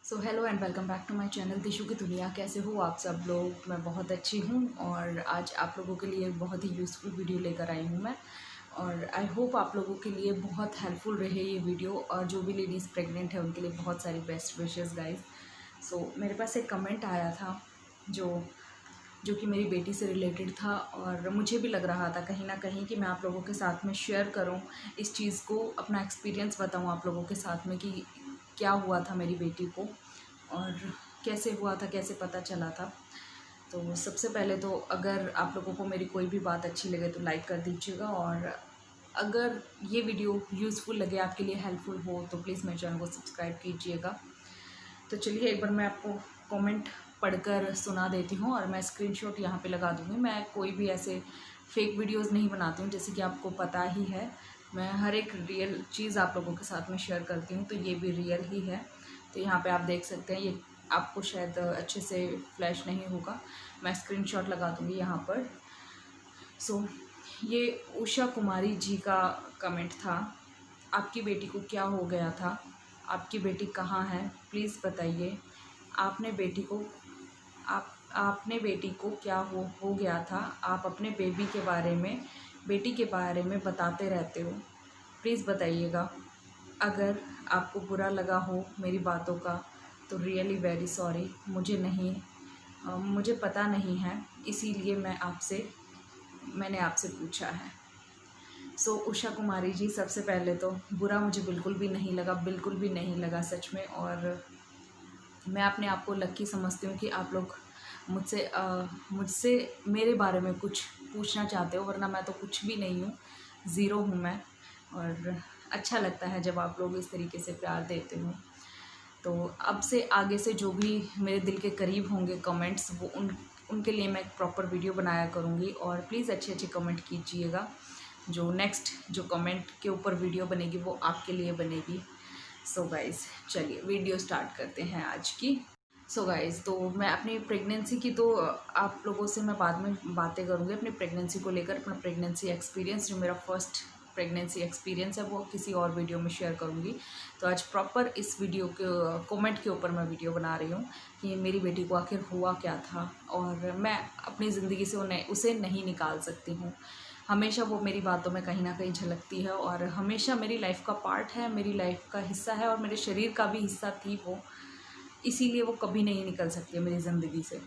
So hello and welcome back to my channel Dishu की दुनिया। कैसे हो आप सब लोग? मैं बहुत अच्छी हूँ और आज आप लोगों के लिए बहुत ही यूज़फुल वीडियो लेकर आई हूँ मैं। और आई होप आप लोगों के लिए बहुत हेल्पफुल रहे ये वीडियो, और जो भी लेडीज़ प्रेग्नेंट है उनके लिए बहुत सारी बेस्ट विशेस गाइस। सो मेरे पास एक कमेंट आया था जो जो कि मेरी बेटी से रिलेटेड था, और मुझे भी लग रहा था कहीं ना कहीं कि मैं आप लोगों के साथ में शेयर करूं इस चीज़ को, अपना एक्सपीरियंस बताऊं आप लोगों के साथ में कि क्या हुआ था मेरी बेटी को और कैसे हुआ था, कैसे पता चला था। तो सबसे पहले तो अगर आप लोगों को मेरी कोई भी बात अच्छी लगे तो लाइक कर दीजिएगा, और अगर ये वीडियो यूज़फुल लगे, आपके लिए हेल्पफुल हो, तो प्लीज़ मेरे चैनल को सब्सक्राइब कीजिएगा। तो चलिए एक बार मैं आपको कमेंट पढ़कर सुना देती हूँ, और मैं स्क्रीनशॉट यहाँ पे लगा दूँगी। मैं कोई भी ऐसे फेक वीडियोस नहीं बनाती हूँ, जैसे कि आपको पता ही है। मैं हर एक रियल चीज़ आप लोगों के साथ में शेयर करती हूँ, तो ये भी रियल ही है। तो यहाँ पे आप देख सकते हैं, ये आपको शायद अच्छे से फ्लैश नहीं होगा, मैं स्क्रीनशॉट लगा दूँगी यहाँ पर। सो ये उषा कुमारी जी का कमेंट था। आपकी बेटी को क्या हो गया था? आपकी बेटी कहाँ है? प्लीज़ बताइए। आपने बेटी को आपने बेटी को क्या हो गया था? आप अपने बेटी के बारे में बताते रहते हो, प्लीज़ बताइएगा। अगर आपको बुरा लगा हो मेरी बातों का तो रियली वेरी सॉरी। मुझे पता नहीं है, इसीलिए मैंने आपसे पूछा है। सो उषा कुमारी जी, सबसे पहले तो बुरा मुझे बिल्कुल भी नहीं लगा, बिल्कुल भी नहीं लगा सच में। और मैं अपने आप को लक्की समझती हूँ कि आप लोग मुझसे मेरे बारे में कुछ पूछना चाहते हो, वरना मैं तो कुछ भी नहीं हूँ, ज़ीरो हूँ मैं। और अच्छा लगता है जब आप लोग इस तरीके से प्यार देते हो। तो अब से आगे से जो भी मेरे दिल के करीब होंगे कमेंट्स, वो उनके लिए मैं एक प्रॉपर वीडियो बनाया करूँगी। और प्लीज़ अच्छे अच्छे कमेंट कीजिएगा। जो नेक्स्ट जो कमेंट के ऊपर वीडियो बनेगी वो आपके लिए बनेगी। सो गाइज़, चलिए वीडियो स्टार्ट करते हैं आज की। सो गाइज़, तो मैं अपनी प्रेगनेंसी की तो आप लोगों से मैं बाद में बातें करूँगी अपनी प्रेगनेंसी को लेकर। अपना प्रेगनेंसी एक्सपीरियंस, जो मेरा फर्स्ट प्रेगनेंसी एक्सपीरियंस है, वो किसी और वीडियो में शेयर करूँगी। तो आज प्रॉपर इस वीडियो के कमेंट के ऊपर मैं वीडियो बना रही हूँ कि मेरी बेटी को आखिर हुआ क्या था, और मैं अपनी ज़िंदगी से उसे नहीं निकाल सकती हूँ। हमेशा वो मेरी बातों में कहीं ना कहीं झलकती है, और हमेशा मेरी लाइफ का पार्ट है, मेरी लाइफ का हिस्सा है, और मेरे शरीर का भी हिस्सा थी वो। इसीलिए वो कभी नहीं निकल सकती मेरी ज़िंदगी से।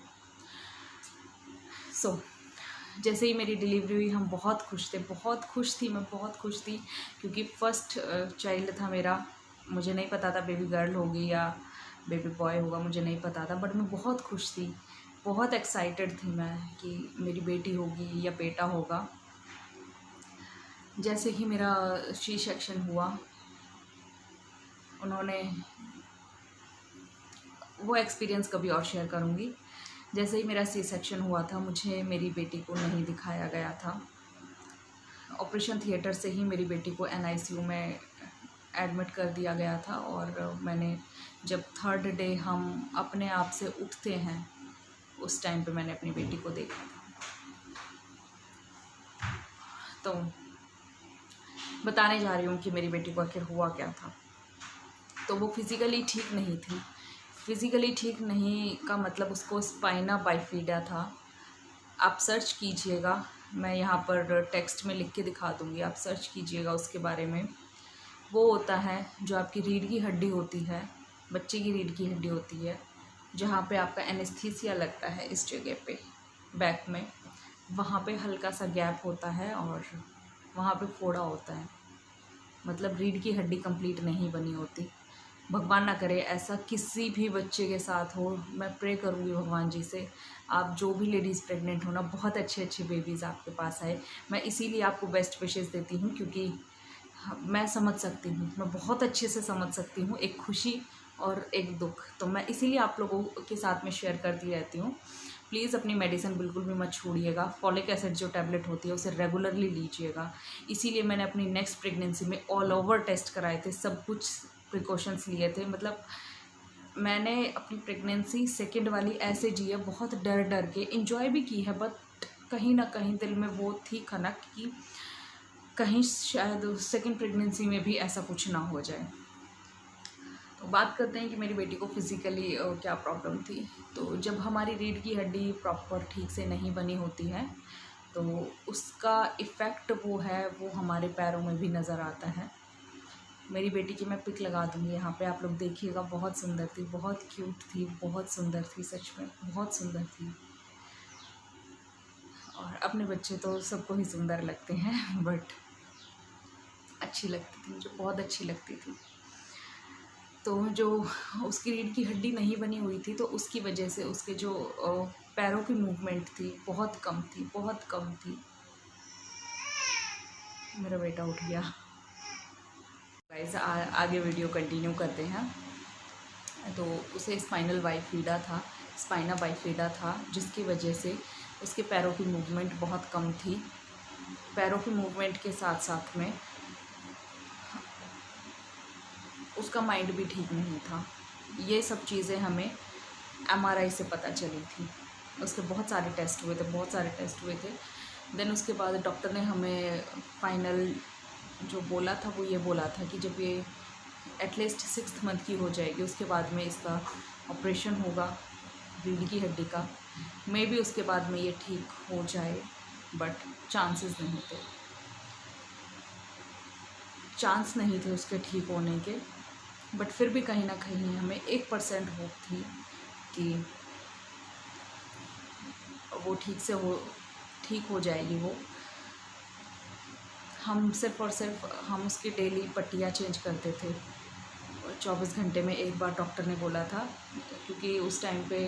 सो जैसे ही मेरी डिलीवरी हुई, हम बहुत खुश थे, बहुत खुश थी, मैं बहुत खुश थी, क्योंकि फर्स्ट चाइल्ड था मेरा। मुझे नहीं पता था बेबी गर्ल होगी या बेबी बॉय होगा, मुझे नहीं पता था, बट मैं बहुत खुश थी, बहुत एक्साइटेड थी मैं कि मेरी बेटी होगी या बेटा होगा। जैसे ही मेरा सी सेक्शन हुआ, उन्होंने वो एक्सपीरियंस कभी और शेयर करूँगी। जैसे ही मेरा सी सेक्शन हुआ था, मुझे मेरी बेटी को नहीं दिखाया गया था। ऑपरेशन थिएटर से ही मेरी बेटी को एनआईसीयू में एडमिट कर दिया गया था, और मैंने जब थर्ड डे हम अपने आप से उठते हैं, उस टाइम पे मैंने अपनी बेटी को देखा था। तो बताने जा रही हूँ कि मेरी बेटी को आखिर हुआ क्या था। तो वो फिज़िकली ठीक नहीं थी। फिज़िकली ठीक नहीं का मतलब उसको स्पाइना बाइफिडा था। आप सर्च कीजिएगा, मैं यहाँ पर टेक्स्ट में लिख के दिखा दूँगी, आप सर्च कीजिएगा उसके बारे में। वो होता है जो आपकी रीढ़ की हड्डी होती है, बच्चे की रीढ़ की हड्डी होती है, जहाँ पे आपका एनेस्थीसिया लगता है, इस जगह पे बैक में, वहाँ पे हल्का सा गैप होता है और वहाँ पे फोड़ा होता है। मतलब रीढ़ की हड्डी कंप्लीट नहीं बनी होती। भगवान ना करे ऐसा किसी भी बच्चे के साथ हो। मैं प्रे करूँगी भगवान जी से, आप जो भी लेडीज़ प्रेग्नेंट हो ना, बहुत अच्छे अच्छे बेबीज़ आपके पास आए। मैं इसीलिए आपको बेस्ट विशेस देती हूँ, क्योंकि मैं समझ सकती हूँ, मैं बहुत अच्छे से समझ सकती हूँ एक खुशी और एक दुख। तो मैं इसीलिए आप लोगों के साथ में शेयर करती रहती हूँ। प्लीज़ अपनी मेडिसिन बिल्कुल भी मत छोड़िएगा। फॉलिक एसिड जो टैबलेट होती है उसे रेगुलरली लीजिएगा। इसीलिए मैंने अपनी नेक्स्ट प्रेगनेंसी में ऑल ओवर टेस्ट कराए थे, सब कुछ प्रिकॉशंस लिए थे। मतलब मैंने अपनी प्रेगनेंसी सेकंड वाली ऐसे जी है, बहुत डर डर के इंजॉय भी की है, बट कहीं ना कहीं दिल में वो थी खनक कि कहीं शायद सेकंड प्रेगनेंसी में भी ऐसा कुछ ना हो जाए। तो बात करते हैं कि मेरी बेटी को फिज़िकली क्या प्रॉब्लम थी। तो जब हमारी रीढ़ की हड्डी प्रॉपर ठीक से नहीं बनी होती है तो उसका इफ़ेक्ट वो हमारे पैरों में भी नज़र आता है। मेरी बेटी की मैं पिक लगा दूँगी यहाँ पे, आप लोग देखिएगा। बहुत सुंदर थी, बहुत क्यूट थी, बहुत सुंदर थी, सच में बहुत सुंदर थी। और अपने बच्चे तो सबको ही सुंदर लगते हैं बट अच्छी लगती थी, मुझे बहुत अच्छी लगती थी। तो जो उसकी रीढ़ की हड्डी नहीं बनी हुई थी तो उसकी वजह से उसके जो पैरों की मूवमेंट थी बहुत कम थी, बहुत कम थी। मेरा बेटा उठ गया। गाइस आगे वीडियो कंटिन्यू करते हैं। तो उसे स्पाइना बाइफिडा था जिसकी वजह से उसके पैरों की मूवमेंट बहुत कम थी। पैरों की मूवमेंट के साथ साथ में उसका माइंड भी ठीक नहीं था। ये सब चीज़ें हमें MRI से पता चली थी। उसके बहुत सारे टेस्ट हुए थे। देन उसके बाद डॉक्टर ने हमें फाइनल जो बोला था वो ये बोला था कि जब ये एटलीस्ट 6th मंथ की हो जाएगी उसके बाद में इसका ऑपरेशन होगा रीढ़ की हड्डी का। मे बी उसके बाद में ये ठीक हो जाए, बट चांस नहीं थे उसके ठीक होने के। बट फिर भी कहीं ना कहीं हमें 1% होप थी कि वो ठीक हो जाएगी। वो हम सिर्फ और सिर्फ हम उसकी डेली पट्टियाँ चेंज करते थे 24 घंटे में एक बार, डॉक्टर ने बोला था। क्योंकि उस टाइम पे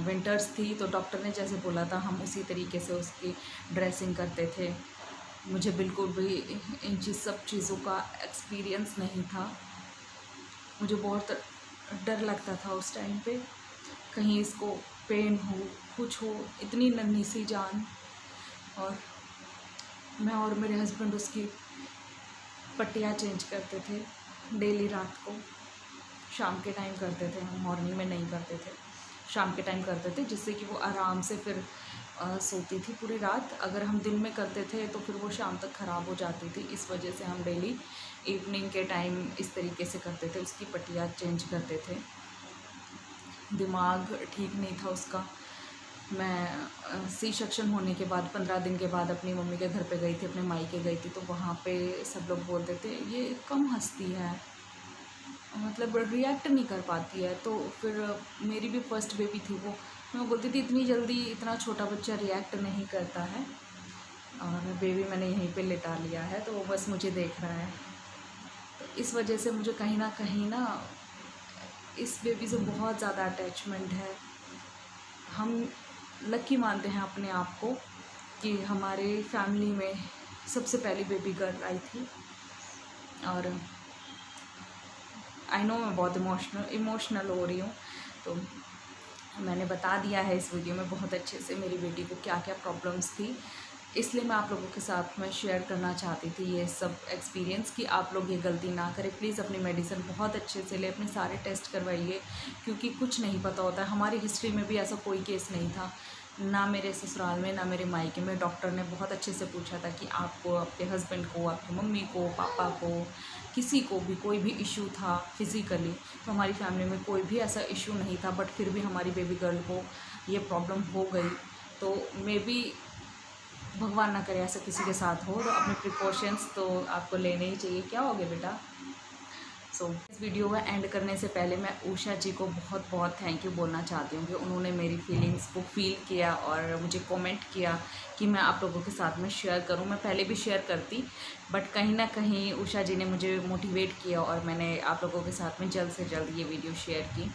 विंटर्स थी तो डॉक्टर ने जैसे बोला था हम उसी तरीके से उसकी ड्रेसिंग करते थे। मुझे बिल्कुल भी इन सब चीज़ों का एक्सपीरियंस नहीं था। मुझे बहुत डर लगता था उस टाइम पे, कहीं इसको पेन हो, कुछ हो, इतनी नन्ही सी जान। और मैं और मेरे हस्बैंड उसकी पट्टियाँ चेंज करते थे डेली। रात को शाम के टाइम करते थे, हम मॉर्निंग में नहीं करते थे, शाम के टाइम करते थे, जिससे कि वो आराम से फिर सोती थी पूरी रात। अगर हम दिन में करते थे तो फिर वो शाम तक ख़राब हो जाती थी। इस वजह से हम डेली इवनिंग के टाइम इस तरीके से करते थे, उसकी पट्टियाँ चेंज करते थे। दिमाग ठीक नहीं था उसका। मैं सी सेक्शन होने के बाद 15 दिन के बाद अपनी मम्मी के घर पे गई थी, अपने मायके गई थी। तो वहाँ पे सब लोग बोलते थे ये कम हंसती है, मतलब रिएक्ट नहीं कर पाती है। तो फिर मेरी भी फर्स्ट बेबी थी वो, मैं बोलती थी इतनी जल्दी इतना छोटा बच्चा रिएक्ट नहीं करता है। और बेबी मैंने यहीं पे लिटा लिया है तो वो बस मुझे देख रहा है। तो इस वजह से मुझे कहीं ना इस बेबी से बहुत ज़्यादा अटैचमेंट है। हम लकी मानते हैं अपने आप को कि हमारे फैमिली में सबसे पहली बेबी गर्ल आई थी। और आई नो मैं बहुत इमोशनल हो रही हूँ। तो मैंने बता दिया है इस वीडियो में बहुत अच्छे से मेरी बेटी को क्या क्या प्रॉब्लम्स थी, इसलिए मैं आप लोगों के साथ में शेयर करना चाहती थी ये सब एक्सपीरियंस कि आप लोग ये गलती ना करें। प्लीज़ अपनी मेडिसिन बहुत अच्छे से ले, अपने सारे टेस्ट करवाइए, क्योंकि कुछ नहीं पता होता है। हमारी हिस्ट्री में भी ऐसा कोई केस नहीं था, ना मेरे ससुराल में ना मेरे मायके में। डॉक्टर ने बहुत अच्छे से पूछा था कि आपको, आपके हस्बैंड को, आपकी मम्मी को, पापा को, किसी को भी कोई भी इशू था फिज़िकली। तो हमारी फैमिली में कोई भी ऐसा इशू नहीं था, बट फिर भी हमारी बेबी गर्ल को ये प्रॉब्लम हो गई। तो मे बी भगवान ना करे ऐसा किसी के साथ हो, तो अपने प्रिकॉशंस तो आपको लेने ही चाहिए। क्या हो गया बेटा? इस वीडियो का एंड करने से पहले मैं उषा जी को बहुत बहुत थैंक यू बोलना चाहती हूँ कि उन्होंने मेरी फीलिंग्स को फील किया और मुझे कमेंट किया कि मैं आप लोगों के साथ में शेयर करूँ। मैं पहले भी शेयर करती, बट कहीं ना कहीं उषा जी ने मुझे मोटिवेट किया और मैंने आप लोगों के साथ में जल्द से जल्द ये वीडियो शेयर की।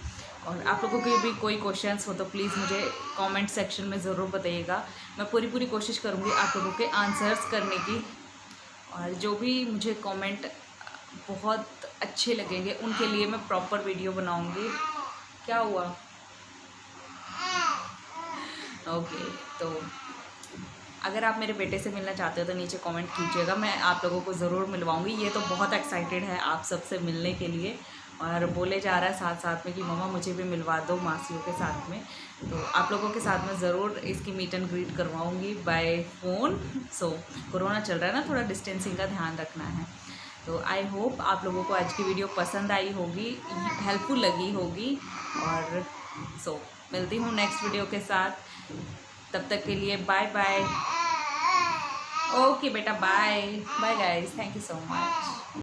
और आप लोगों के भी कोई क्वेश्चंस हो तो प्लीज़ मुझे कमेंट सेक्शन में ज़रूर बताइएगा। मैं पूरी कोशिश करूँगी आप लोगों के आंसर्स करने की। और जो भी मुझे कमेंट बहुत अच्छे लगेंगे उनके लिए मैं प्रॉपर वीडियो बनाऊंगी। क्या हुआ? ओके, तो अगर आप मेरे बेटे से मिलना चाहते हो तो नीचे कमेंट कीजिएगा, मैं आप लोगों को ज़रूर मिलवाऊंगी। ये तो बहुत एक्साइटेड है आप सबसे मिलने के लिए और बोले जा रहा है साथ साथ में कि मम्मा मुझे भी मिलवा दो मासियों के साथ में। तो आप लोगों के साथ में ज़रूर इसकी मीट एंड ग्रीट करवाऊंगी बाय फ़ोन। कोरोना चल रहा है ना, थोड़ा डिस्टेंसिंग का ध्यान रखना है। तो आई होप आप लोगों को आज की वीडियो पसंद आई होगी, हेल्पफुल लगी होगी। और मिलती हूँ नेक्स्ट वीडियो के साथ। तब तक के लिए बाय बाय। ओके बेटा, bye bye guys, thank you so much.